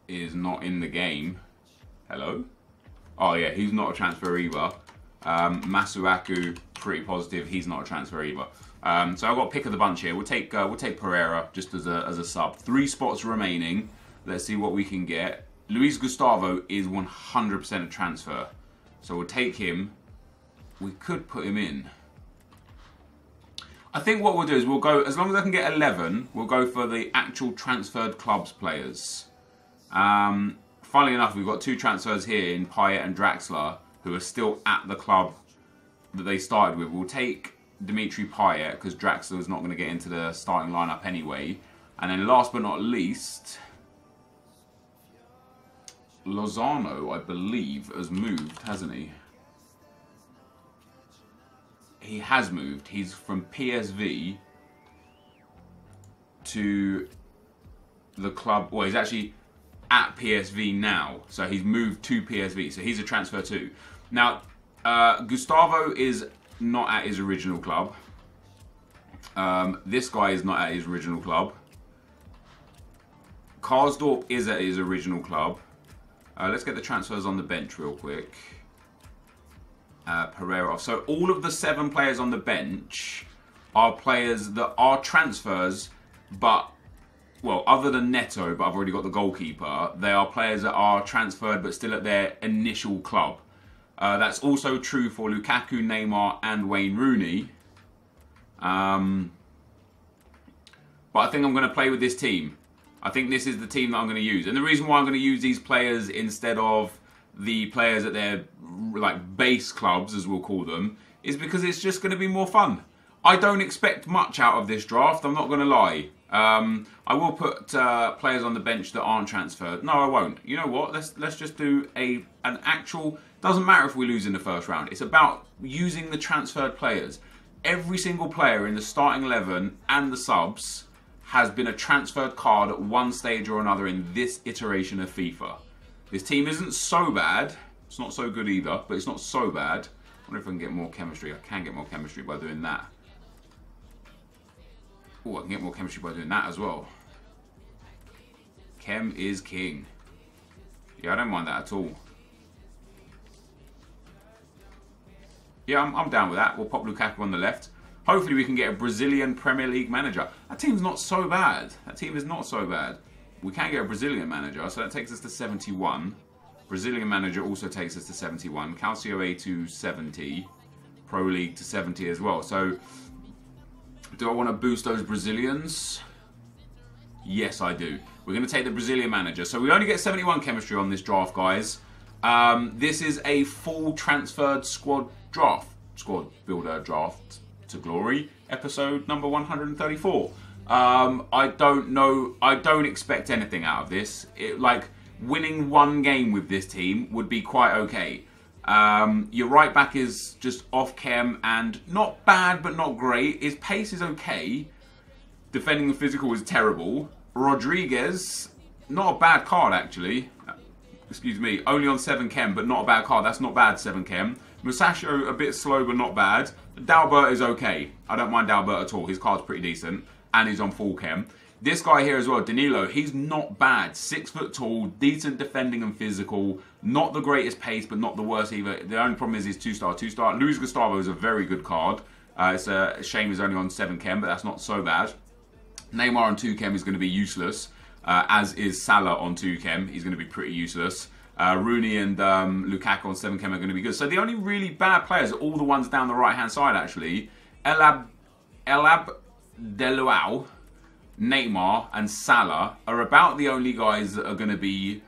is not in the game. Hello? Oh yeah, he's not a transfer either. Masuaku, pretty positive, he's not a transfer either. So I've got pick of the bunch here. We'll take Pereira just as a sub. 3 spots remaining. Let's see what we can get. Luis Gustavo is 100% a transfer. So we'll take him. We could put him in. I think what we'll do is we'll go, as long as I can get 11, we'll go for the actual transferred clubs players. Funnily enough, we've got 2 transfers here in Payet and Draxler who are still at the club that they started with. We'll take Dimitri Payet because Draxler is not going to get into the starting lineup anyway. And then last but not least, Lozano, I believe, has moved, hasn't he? He has moved. He's from PSV to the club. Well, he's actually at PSV now. So he's moved to PSV. So he's a transfer too. Now, Gustavo is not at his original club. This guy is not at his original club. Karsdorp is at his original club. Let's get the transfers on the bench real quick. Pereira off. So all of the 7 players on the bench are players that are transfers, but, well, other than Neto, but I've already got the goalkeeper, they are players that are transferred but still at their initial club. That's also true for Lukaku, Neymar and Wayne Rooney. But I think I'm going to play with this team. I think this is the team that I'm going to use. And the reason why I'm going to use these players instead of the players at their like base clubs, as we'll call them, is because it's just going to be more fun. I don't expect much out of this draft, I'm not going to lie. I will put players on the bench that aren't transferred. No, I won't. You know what? Let's just do an actual... Doesn't matter if we lose in the first round. It's about using the transferred players. Every single player in the starting 11 and the subs has been a transferred card at one stage or another in this iteration of FIFA. This team isn't so bad. It's not so good either, but it's not so bad. I wonder if I can get more chemistry. I can get more chemistry by doing that. Oh, I can get more chemistry by doing that as well. Chem is king. Yeah, I don't mind that at all. Yeah, I'm down with that. We'll pop Lukaku on the left. Hopefully we can get a Brazilian Premier League manager. That team's not so bad. That team is not so bad. We can get a Brazilian manager, so that takes us to 71. Brazilian manager also takes us to 71. Calcio A to 70. Pro League to 70 as well. So Do I want to boost those Brazilians? Yes, I do. We're going to take the Brazilian manager. So we only get 71 chemistry on this draft, guys. This is a full transferred squad draft. Squad builder draft to glory. Episode number 134. I don't know. I don't expect anything out of this. Like, winning one game with this team would be quite okay. Your right back is just off chem and not bad, but not great. His pace is okay. Defending the physical is terrible. Rodriguez, not a bad card actually. Excuse me, only on 7 chem, but not a bad card. That's not bad, 7 chem. Musacho, a bit slow, but not bad. Dalbert is okay. I don't mind Dalbert at all. His card's pretty decent, and he's on full chem. This guy here as well, Danilo, he's not bad. 6 foot tall, decent defending and physical. Not the greatest pace, but not the worst either. The only problem is he's 2-star, 2-star. Luis Gustavo is a very good card. It's a shame he's only on 7 chem, but that's not so bad. Neymar on 2 chem is going to be useless, as is Salah on 2 chem. He's going to be pretty useless. Rooney and Lukaku on 7 chem are going to be good. So the only really bad players are all the ones down the right-hand side, actually. Elab Deluau, Neymar and Salah are about the only guys that are going to be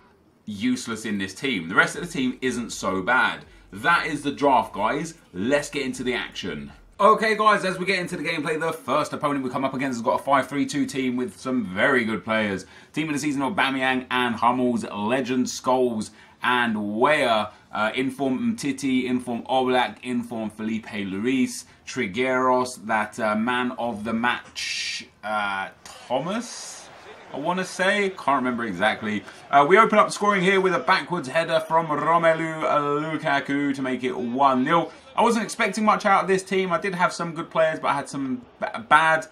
useless in this team. The rest of the team isn't so bad. That is the draft, guys. Let's get into the action. Okay, guys, as we get into the gameplay, the first opponent we come up against has got a 5-3-2 team with some very good players. Team of the season of Aubameyang and Hummels, Legend, Scholes and Weah, Inform Mtiti, Inform Oblak, Inform Felipe Luis, Trigueros, that man of the match, Thomas, I want to say, can't remember exactly. We open up scoring here with a backwards header from Romelu Lukaku to make it 1-0. I wasn't expecting much out of this team. I did have some good players, but I had some bad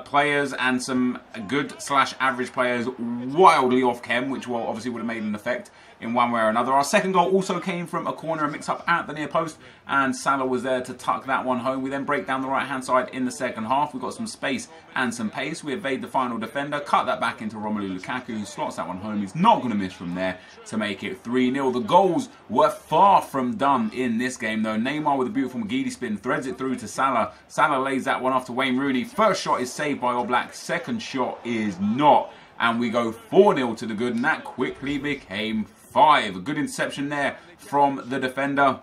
players and some good/average players wildly off chem, which obviously would have made an effect in one way or another. Our second goal also came from a corner, a mix-up at the near post, and Salah was there to tuck that one home. We then break down the right-hand side in the second half. We've got some space and some pace. We evade the final defender, cut that back into Romelu Lukaku, who slots that one home. He's not going to miss from there to make it 3-0. The goals were far from done in this game, though. Neymar with a beautiful McGeady spin threads it through to Salah. Salah lays that one off to Wayne Rooney. First shot is saved by Oblak. Second shot is not. And we go 4-0 to the good, and that quickly became 5. A good interception there from the defender.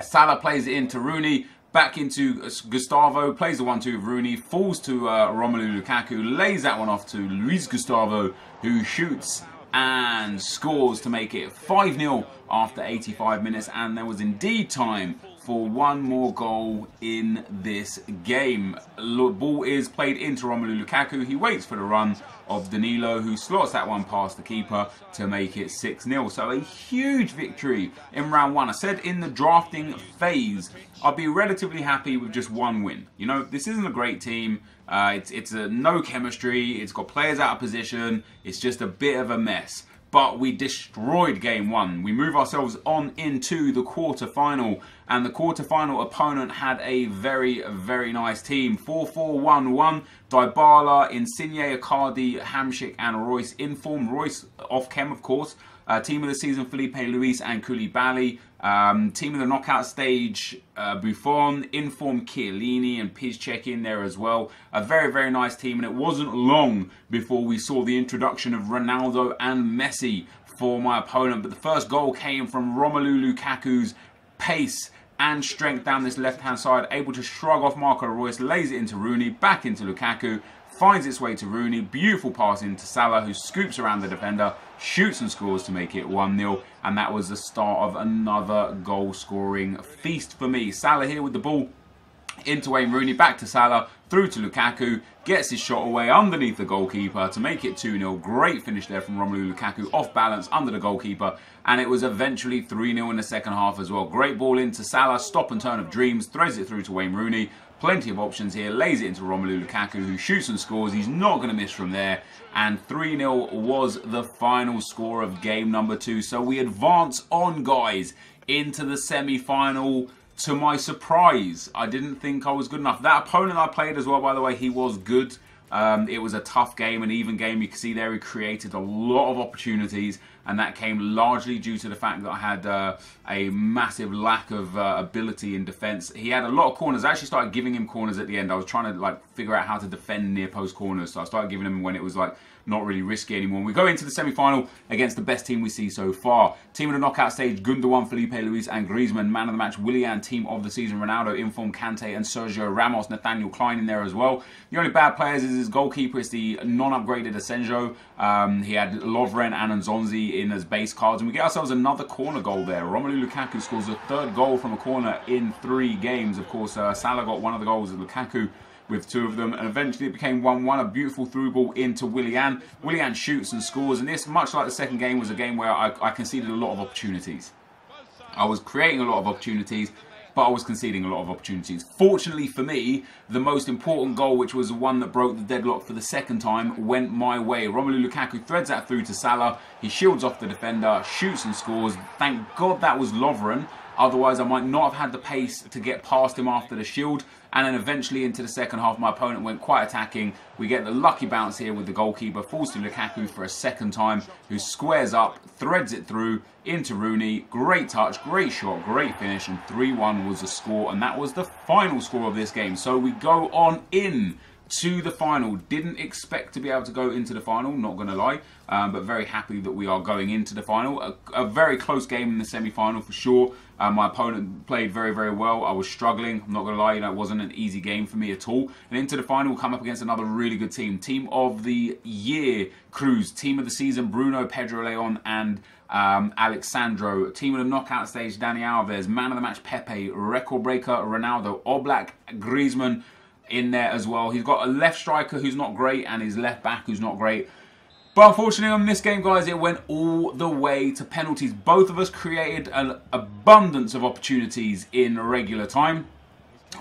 Salah plays it into Rooney, back into Gustavo, plays the 1-2 of Rooney, falls to Romelu Lukaku, lays that one off to Luis Gustavo, who shoots and scores to make it 5-0 after 85 minutes, and there was indeed time for one more goal in this game. Ball is played into Romelu Lukaku. He waits for the run of Danilo, who slots that one past the keeper to make it 6-0. So a huge victory in round 1. I said in the drafting phase, I'll be relatively happy with just one win. You know, this isn't a great team. It's no chemistry. It's got players out of position. It's just a bit of a mess. But we destroyed game 1. We move ourselves on into the quarter-final. And the quarter-final opponent had a very, very nice team. 4-4-1-1. Dybala, Insigne, Icardi, Hamsik and Royce. Inform Royce off chem, of course. Team of the season, Felipe Luis and Koulibaly. Team of the knockout stage, Buffon, Inform Chiellini and Piszczek in there as well. A very, very nice team, and it wasn't long before we saw the introduction of Ronaldo and Messi for my opponent. But the first goal came from Romelu Lukaku's pace and strength down this left-hand side, able to shrug off Marco Reus, lays it into Rooney, back into Lukaku, finds its way to Rooney, beautiful pass into Salah, who scoops around the defender, shoots and scores to make it 1-0, and that was the start of another goal-scoring feast for me. Salah here with the ball into Wayne Rooney, back to Salah, through to Lukaku, gets his shot away underneath the goalkeeper to make it 2-0. Great finish there from Romelu Lukaku, off balance under the goalkeeper, and it was eventually 3-0 in the second half as well. Great ball into Salah, stop and turn of dreams, threads it through to Wayne Rooney. Plenty of options here, lays it into Romelu Lukaku, who shoots and scores. He's not going to miss from there. And 3-0 was the final score of game number 2. So we advance on, guys, into the semi-final. To my surprise, I didn't think I was good enough. That opponent I played as well, by the way, he was good. It was a tough game, an even game. You can see there he created a lot of opportunities and that came largely due to the fact that I had a massive lack of ability in defence. He had a lot of corners. I actually started giving him corners at the end. I was trying to like figure out how to defend near post corners, so I started giving him when it was like not really risky anymore. We go into the semi-final against the best team we see so far. Team of the knockout stage, Gundogan, Felipe Luis and Griezmann. Man of the match, Willian. Team of the season, Ronaldo, Inform, Kante and Sergio Ramos. Nathaniel Klein in there as well. The only bad players is his goalkeeper. It's the non-upgraded Asenjo. He had Lovren and Nzonzi in as base cards. And we get ourselves another corner goal there. Romelu Lukaku scores a third goal from a corner in 3 games. Of course, Salah got one of the goals of Lukaku with 2 of them, and eventually it became 1-1, a beautiful through ball into Willian. Willian shoots and scores, and this, much like the second game, was a game where I conceded a lot of opportunities. I was creating a lot of opportunities, but I was conceding a lot of opportunities. Fortunately for me, the most important goal, which was the one that broke the deadlock for the second time, went my way. Romelu Lukaku threads that through to Salah. He shields off the defender, shoots and scores. Thank God that was Lovren. Otherwise, I might not have had the pace to get past him after the shield. And then eventually into the second half, my opponent went quite attacking. We get the lucky bounce here with the goalkeeper. Falls to Lukaku for a second time, who squares up, threads it through into Rooney. Great touch, great shot, great finish. And 3-1 was the score. And that was the final score of this game. So we go on in to the final. Didn't expect to be able to go into the final, not going to lie, but very happy that we are going into the final. A very close game in the semi-final for sure. My opponent played very, very well. I was struggling, I'm not going to lie, it wasn't an easy game for me at all. And into the final, we'll come up against another really good team. Team of the year, Cruz. Team of the season, Bruno, Pedro Leon and Alexandro. Team of the knockout stage, Dani Alves. Man of the match, Pepe. Record breaker, Ronaldo. Oblak, Griezmann in there as well. He's got a left striker who's not great and his left back who's not great. But unfortunately on this game, guys, it went all the way to penalties. Both of us created an abundance of opportunities in regular time.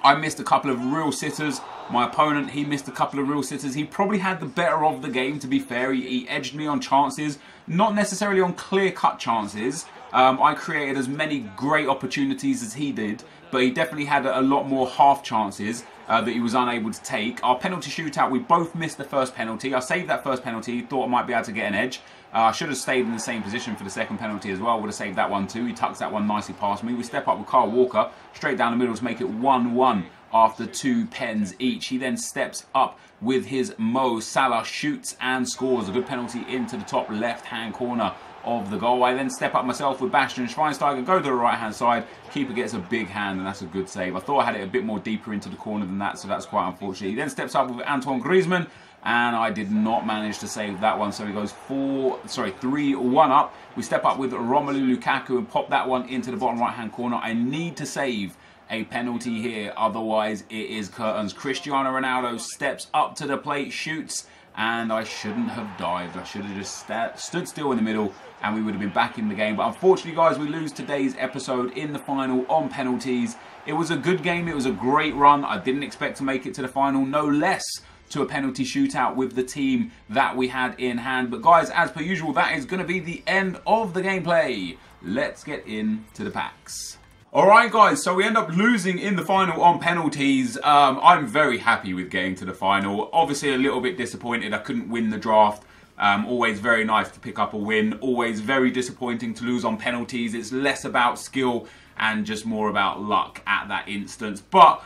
I missed a couple of real sitters. My opponent, he missed a couple of real sitters. He probably had the better of the game, to be fair. He edged me on chances, not necessarily on clear-cut chances. I created as many great opportunities as he did, but he definitely had a lot more half chances that he was unable to take. Our penalty shootout, we both missed the first penalty. I saved that first penalty, thought I might be able to get an edge. I should have stayed in the same position for the second penalty as well. Would have saved that one too. He tucks that one nicely past me. We step up with Kyle Walker, straight down the middle to make it 1-1 after 2 pens each. He then steps up with his Mo Salah, shoots and scores. A good penalty into the top left-hand corner of the goal. I then step up myself with Bastian Schweinsteiger, go to the right hand side. Keeper gets a big hand and that's a good save. I thought I had it a bit more deeper into the corner than that, so that's quite unfortunate. He then steps up with Antoine Griezmann and I did not manage to save that one, so he goes 3-1 up. We step up with Romelu Lukaku and pop that one into the bottom right hand corner. I need to save a penalty here, otherwise it is curtains. Cristiano Ronaldo steps up to the plate, shoots, and I shouldn't have dived. I should have just stood still in the middle and we would have been back in the game. But unfortunately, guys, we lose today's episode in the final on penalties. It was a good game. It was a great run. I didn't expect to make it to the final, no less to a penalty shootout with the team that we had in hand. But guys, as per usual, that is going to be the end of the gameplay. Let's get into the packs. Alright guys, so we end up losing in the final on penalties. I'm very happy with getting to the final. Obviously a little bit disappointed I couldn't win the draft. Always very nice to pick up a win. Always very disappointing to lose on penalties. It's less about skill and just more about luck at that instance. But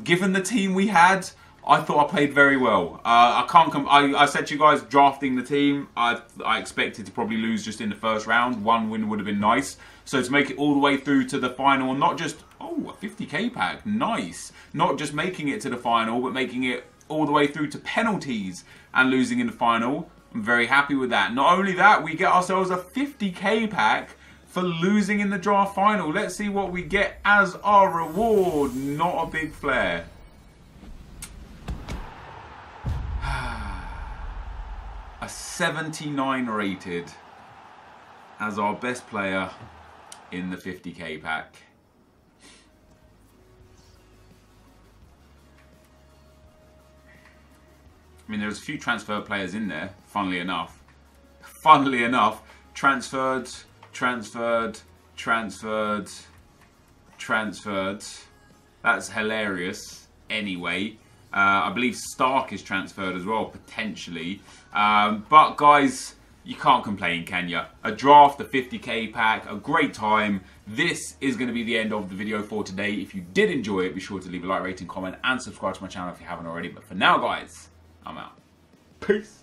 given the team we had, I thought I played very well. I said to you guys, drafting the team, I expected to probably lose just in the first round. One win would have been nice. So to make it all the way through to the final, and not just, oh, a 50k pack, nice. Not just making it to the final, but making it all the way through to penalties and losing in the final. I'm very happy with that. Not only that, we get ourselves a 50k pack for losing in the draft final. Let's see what we get as our reward. Not a big flare. A 79 rated as our best player in the 50k pack. I mean, there's a few transferred players in there, funnily enough. Funnily enough, transferred. That's hilarious. Anyway, I believe Stark is transferred as well, potentially. But guys, you can't complain, can you? A draft, a 50k pack, a great time. This is going to be the end of the video for today. If you did enjoy it, be sure to leave a like, rating, comment, and subscribe to my channel if you haven't already. But for now, guys, I'm out. Peace.